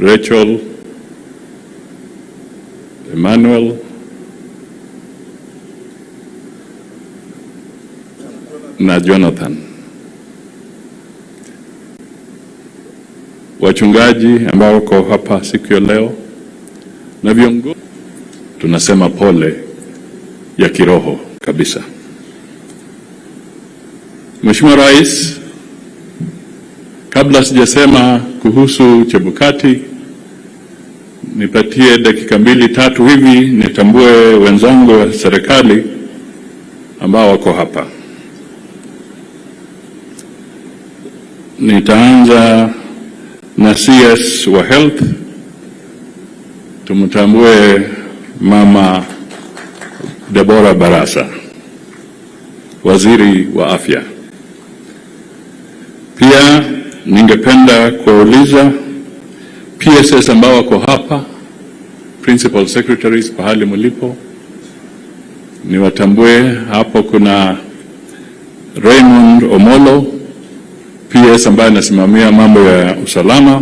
Rachel, Emmanuel, na Jonathan. Wachungaji ambao wako hapa siku ya leo na viongozi, tunasema pole ya kiroho kabisa. Mheshimiwa Rais, kabla sijasema kuhusu Chebukati, nipatie dakika 2-3 hivi nitambue wenzangu wa serikali ambao wako hapa. Nitaanza na CS wa Health. Tumtambue Mama Deborah Barasa, Waziri wa Afya. Pia ningependa kuuliza PSS ambao wako hapa, Principal Secretaries pahali mlipo, niwatambue. Hapo kuna Raymond Omolo, PS ambaye anasimamia mambo ya usalama.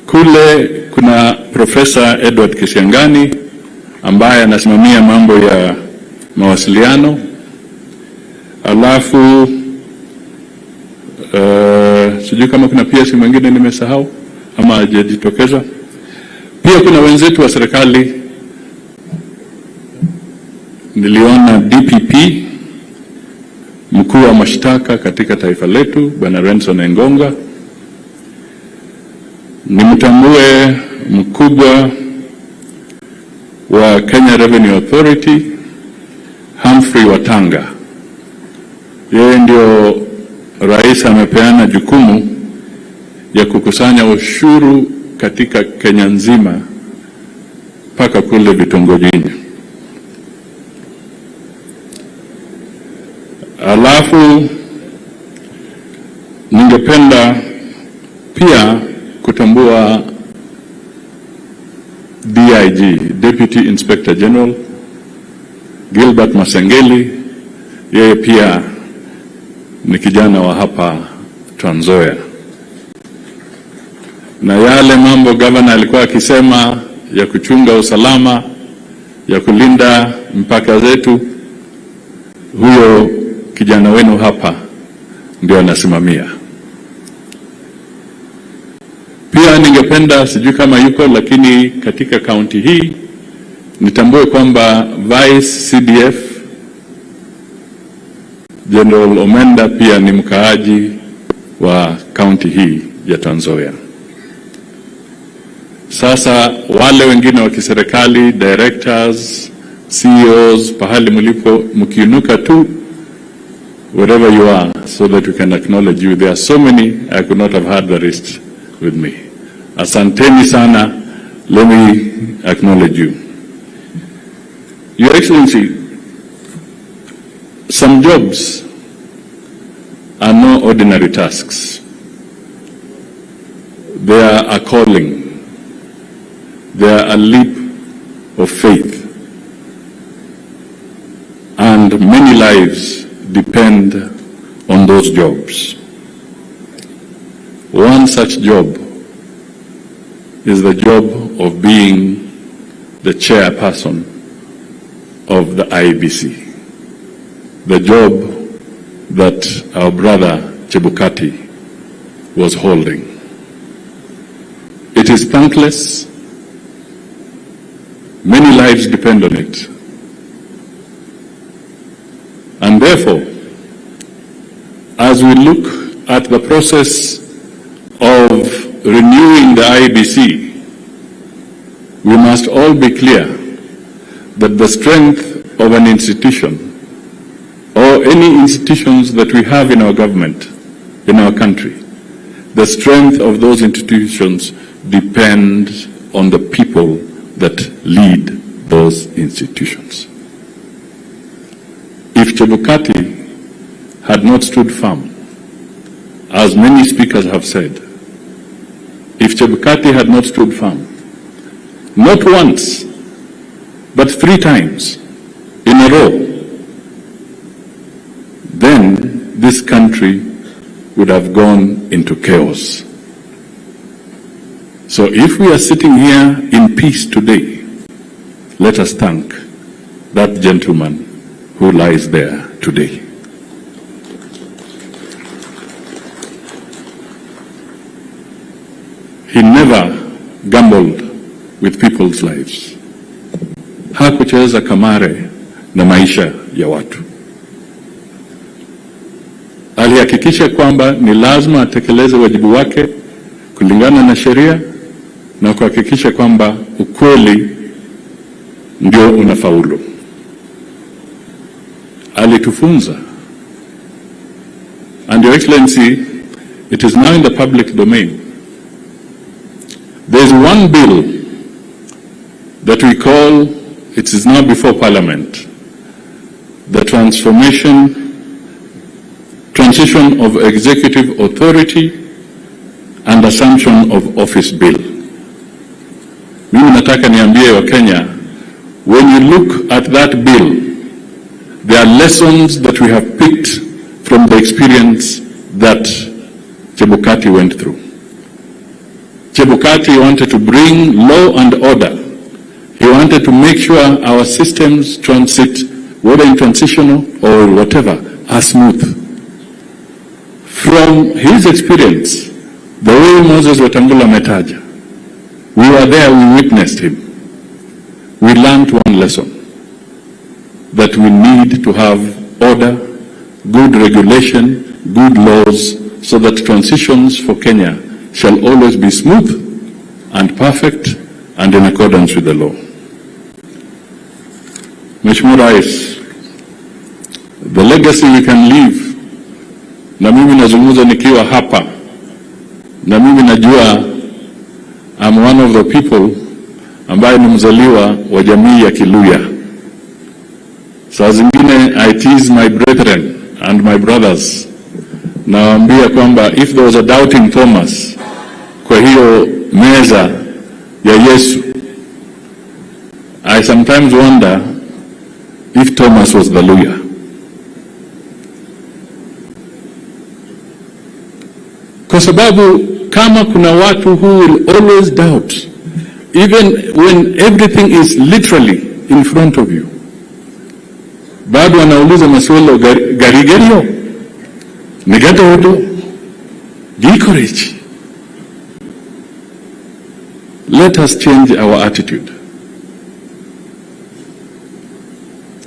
Kule kuna Professor Edward Kisiangani ambaye anasimamia mambo ya mawasiliano. Alafu sijui kama kuna PS mwingine nimesahau ama hajajitokeza. Pia kuna wenzetu wa serikali, niliona DPP, mkuu wa mashtaka katika taifa letu Bwana Renson Engonga. Nimtambue mkubwa wa Kenya Revenue Authority Humphrey Watanga. Yeye ndio rais amepeana jukumu ya kukusanya ushuru katika Kenya nzima mpaka kule vitongojini. Alafu ningependa pia kutambua DIG, Deputy Inspector General Gilbert Masengeli. Yeye pia ni kijana wa hapa Trans Nzoia. Na yale mambo governor alikuwa akisema ya kuchunga usalama, ya kulinda mpaka zetu, huyo kijana wenu hapa ndio anasimamia. Pia ningependa, sijui kama yuko, lakini katika kaunti hii nitambue kwamba Vice CDF General Omenda pia ni mkaaji wa kaunti hii ya Trans Nzoia. Sasa wale wengine wa kiserikali, directors, CEOs, pahali mlipo, mkiinuka tu wherever you are, so that we can acknowledge you. There are so many, I could not have had the rest with me. Asanteni sana, let me acknowledge you. Your Excellency, some jobs are no ordinary tasks. They are a calling. They are a leap of faith. And many lives depend on those jobs. One such job is the job of being the chairperson of the IEBC. The job that our brother Chebukati was holding. It is thankless. Many lives depend on it. And therefore, as we look at the process of renewing the IEBC, we must all be clear that the strength of an institution or any institutions that we have in our government, in our country, the strength of those institutions depends on the people that lead those institutions. If Chebukati had not stood firm, as many speakers have said, if Chebukati had not stood firm, not once, but 3 times in a row, then this country would have gone into chaos. So if we are sitting here in peace today, let us thank that gentleman who lies there today. He never gambled with people's lives. Hakucheza kamare na maisha ya watu. Alihakikisha kwamba ni lazima atekeleze wajibu wake kulingana na sheria na kuhakikisha kwamba ukweli ndio unafaulu. Alitufunza. And Your Excellency, it is now in the public domain. There is one bill that we call, it is now before Parliament, the Transition of Executive Authority and Assumption of Office Bill. Mimi nataka niambie wa Kenya, when you look at that bill, there are lessons that we have picked from the experience that Chebukati went through. Chebukati wanted to bring law and order. He wanted to make sure our systems transit, whether in transitional or whatever, are smooth. From his experience, the way Moses Wetangula metaja, we were there, we witnessed him. We learned one lesson, that we need to have order, good regulation, good laws, so that transitions for Kenya shall always be smooth and perfect and in accordance with the law. Mheshimiwa Rais, the legacy we can leave, na mimi nazungumza nikiwa hapa, na mimi najua I'm one of the people ambaye ni mzaliwa wa jamii ya Kiluya. Saa zingine I tease my brethren and my brothers, nawaambia kwamba if there was a doubting Thomas kwa hiyo meza ya Yesu, I sometimes wonder if Thomas was the Luya. Kwa sababu kama kuna watu who will always doubt, even when everything is literally in front of you, bado wanauliza maswali garigerio, negatodo, gikorich. Let us change our attitude.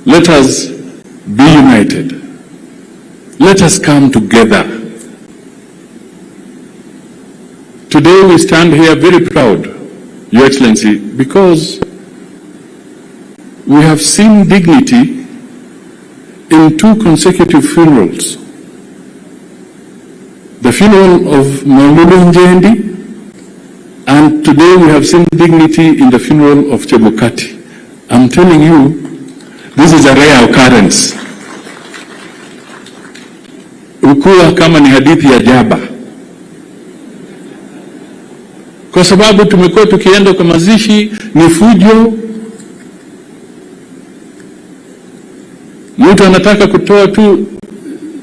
Let us be united. Let us come together. Today we stand here very proud, Your Excellency, because we have seen dignity in 2 consecutive funerals. The funeral of Maululu Njendi, and today we have seen dignity in the funeral of Chebukati. I'm telling you, this is a rare occurrence. Ukuwa kama ni hadithi ya jaba. Kwa sababu tumekuwa tukienda kwa mazishi ni fujo. Mtu anataka kutoa tu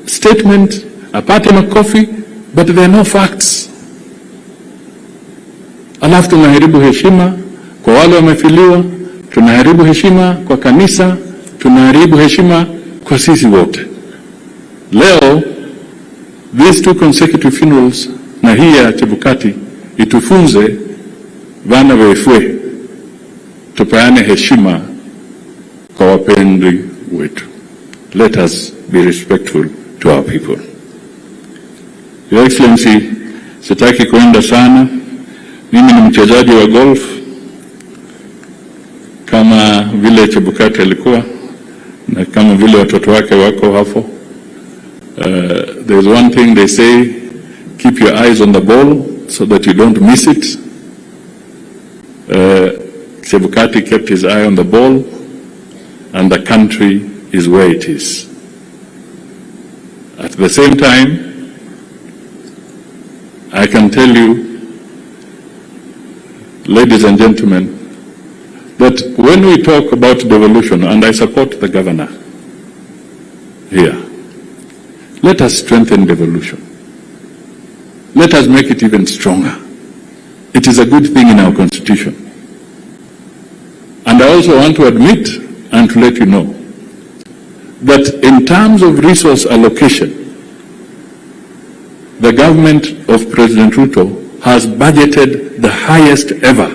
statement, apate makofi, but there are no facts. Alafu tunaharibu heshima kwa wale wamefiliwa, tunaharibu heshima kwa kanisa, tunaharibu heshima kwa sisi wote. Leo, these 2 consecutive funerals na hii ya Chebukati itufunze vana wefwe tupeane heshima kwa wapendwa wetu. Let us be respectful to our people. Your Excellency, sitaki kuenda sana. Mimi ni mchezaji wa golf kama vile Chebukati alikuwa na kama vile watoto wake wako hapo. There is one thing they say, keep your eyes on the ball so that you don't miss it. Chebukati kept his eye on the ball, and the country is where it is. At the same time, I can tell you, ladies and gentlemen, that when we talk about devolution, and I support the governor here, let us strengthen devolution. Let us make it even stronger. It is a good thing in our constitution. And I also want to admit and to let you know that in terms of resource allocation, the government of President Ruto has budgeted the highest ever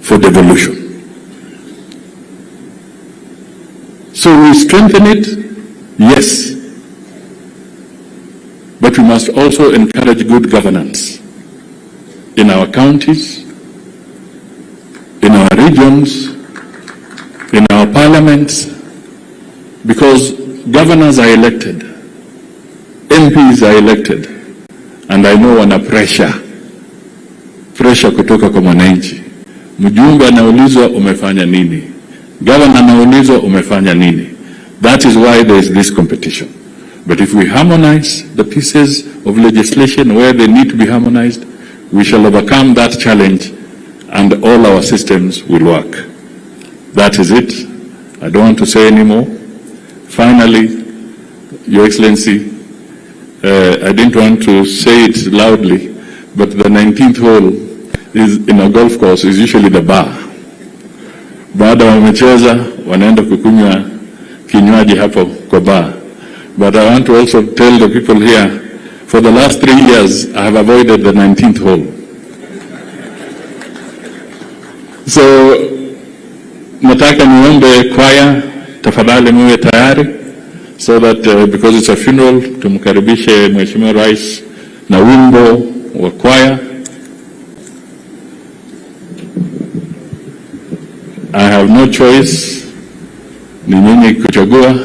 for devolution. So we strengthen it, yes, but we must also encourage good governance in our counties, in our regions, in our parliaments, because governors are elected, MPs are elected, and I know wana pressure kutoka kwa mwananchi. Mjumbe anaulizwa umefanya nini? Governor anaulizwa umefanya nini? That is why there is this competition. But if we harmonize the pieces of legislation where they need to be harmonized, we shall overcome that challenge and all our systems will work. That is it. I don't want to say any more. Finally, Your Excellency, I didn't want to say it loudly, but the 19th hole is in a golf course is usually the bar. Baada wamecheza wanaenda kukunywa kinywaji hapo kwa bar. But I want to also tell the people here, for the last 3 years, I have avoided the 19th hole. So, nataka niombe kwaya, tafadhali muwe tayari, so that because it's a funeral, tumkaribishe Mheshimiwa Rais na wimbo wa kwaya. I have no choice, ni nyinyi kuchagua.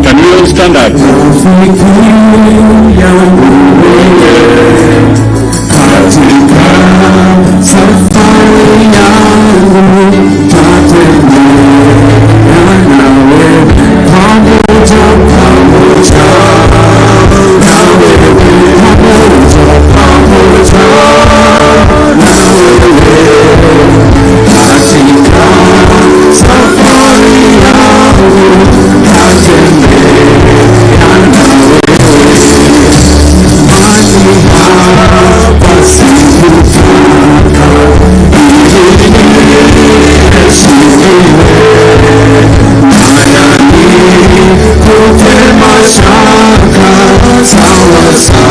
Can we all stand up? Sawa sawa